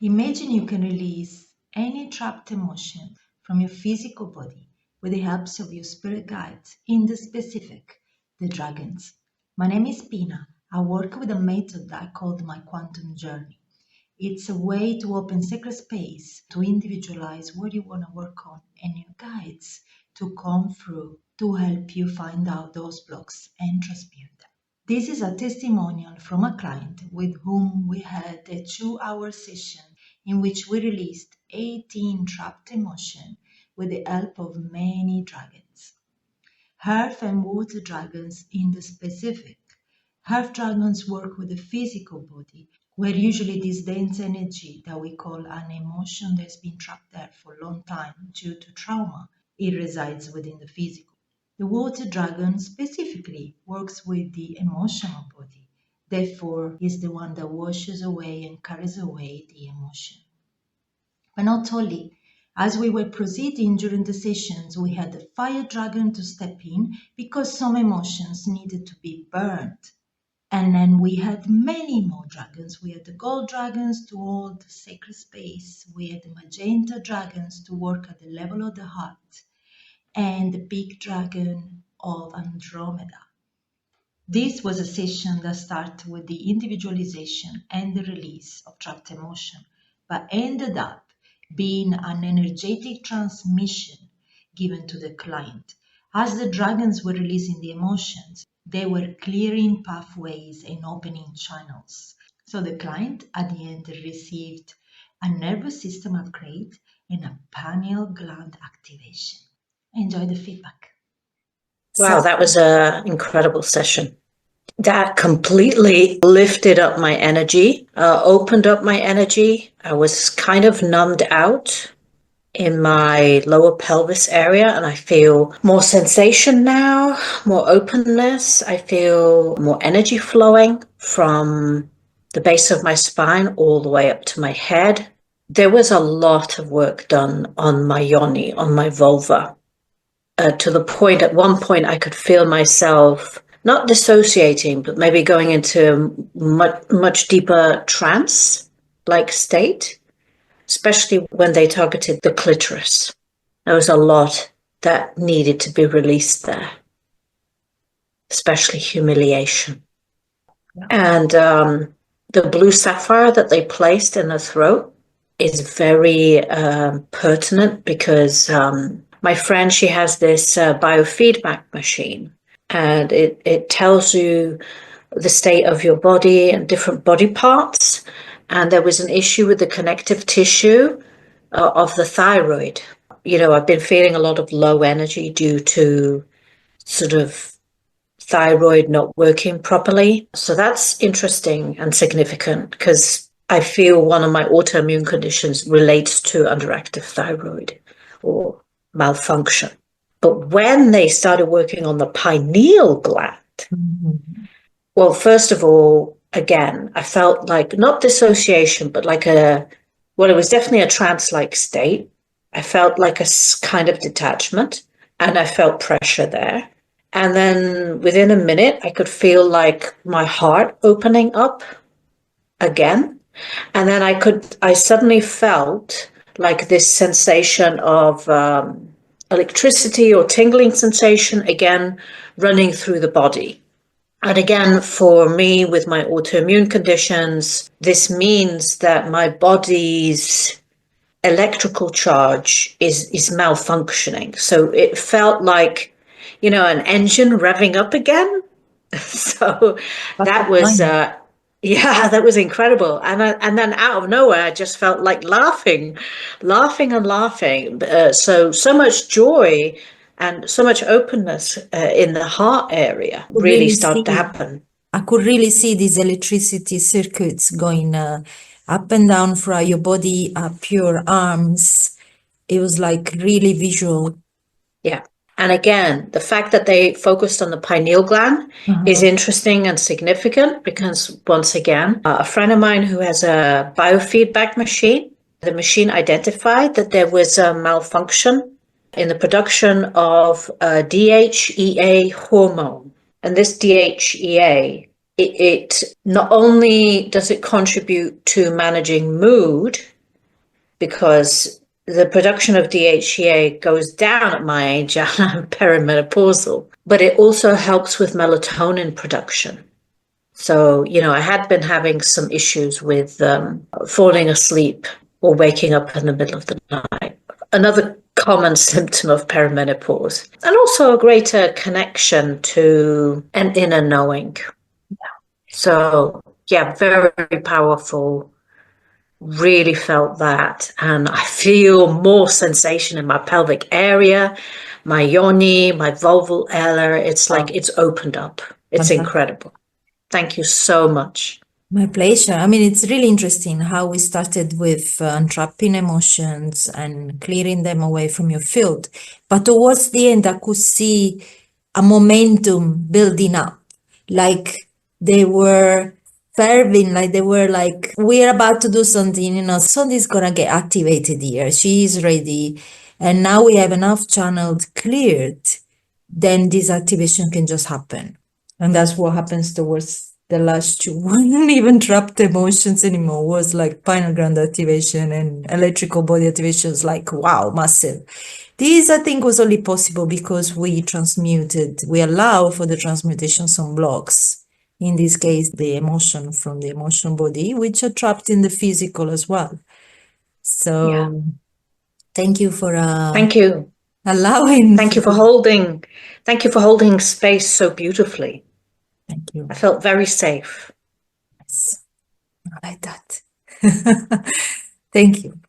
Imagine you can release any trapped emotion from your physical body with the help of your spirit guides, in the specific, the dragons. My name is Pina. I work with a method I called my quantum journey. It's a way to open sacred space, to individualize what you want to work on, and your guides to come through to help you find out those blocks and transmute them. This is a testimonial from a client with whom we had a 2-hour session in which we released 18 trapped emotions with the help of many dragons. Earth and water dragons in the specific. Earth dragons work with the physical body, where usually this dense energy that we call an emotion that's been trapped there for a long time due to trauma, it resides within the physical. The water dragon specifically works with the emotional body, therefore is the one that washes away and carries away the emotion. But not only. As we were proceeding during the sessions, we had the fire dragon to step in because some emotions needed to be burned. And then we had many more dragons. We had the gold dragons to hold the sacred space. We had the magenta dragons to work at the level of the heart. And the Pink Dragon of Andromeda. This was a session that started with the individualization and the release of trapped emotion, but ended up being an energetic transmission given to the client. As the dragons were releasing the emotions, they were clearing pathways and opening channels. So the client at the end received a nervous system upgrade and a pineal gland activation. Enjoy the feedback. Wow, that was an incredible session. That completely lifted up my energy, opened up my energy. I was kind of numbed out in my lower pelvis area, and I feel more sensation now, more openness. I feel more energy flowing from the base of my spine all the way up to my head. There was a lot of work done on my yoni, on my vulva, to the point at one point I could feel myself not dissociating, but maybe going into a much deeper trance-like state, especially when they targeted the clitoris. There was a lot that needed to be released there, especially humiliation. Yeah. And the blue sapphire that they placed in the throat is very pertinent because my friend, she has this biofeedback machine. And it tells you the state of your body and different body parts. And there was an issue with the connective tissue of the thyroid. You know, I've been feeling a lot of low energy due to sort of thyroid not working properly. So that's interesting and significant because I feel one of my autoimmune conditions relates to underactive thyroid or malfunction. But when they started working on the pineal gland, well, first of all, again, I felt like not dissociation, but like it was definitely a trance-like state. I felt like a kind of detachment, and I felt pressure there. And then within a minute, I could feel like my heart opening up again. And then I suddenly felt like this sensation of electricity or tingling sensation again running through the body. And again, for me with my autoimmune conditions, this means that my body's electrical charge is malfunctioning. So it felt like, you know, an engine revving up again. So that was that was incredible. And then out of nowhere, I just felt like laughing. So much joy and so much openness in the heart area really started to happen. I could really see these electricity circuits going up and down throughout your body, up your arms. It was like really visual. Yeah. And again, the fact that they focused on the pineal gland is interesting and significant because, once again, a friend of mine who has a biofeedback machine, the machine identified that there was a malfunction in the production of DHEA hormone. And this DHEA it not only does it contribute to managing mood, because the production of DHEA goes down at my age and I'm perimenopausal, but it also helps with melatonin production. So, I had been having some issues with falling asleep or waking up in the middle of the night. Another common symptom of perimenopause, and also a greater connection to an inner knowing. So, yeah, very, very powerful. Really felt that. And I feel more sensation in my pelvic area, my yoni, my vulval area. It's like it's opened up. It's incredible. Thank you so much. My pleasure. I mean, it's really interesting how we started with untrapping emotions and clearing them away from your field. But towards the end, I could see a momentum building up. Like they were fervent, like they were like, we're about to do something, something's going to get activated here. She is ready. And now we have enough channels cleared, then this activation can just happen. And that's what happens towards the last two. Wasn't even trapped emotions anymore. It was like pineal gland activation and electrical body activations, like, wow, massive. This, I think, was only possible because we allow for the transmutation some blocks. In this case, the emotion from the emotion body, which are trapped in the physical as well. So thank you for thank you. Allowing. Thank you for holding space so beautifully. Thank you. I felt very safe. Yes. I like that. Thank you.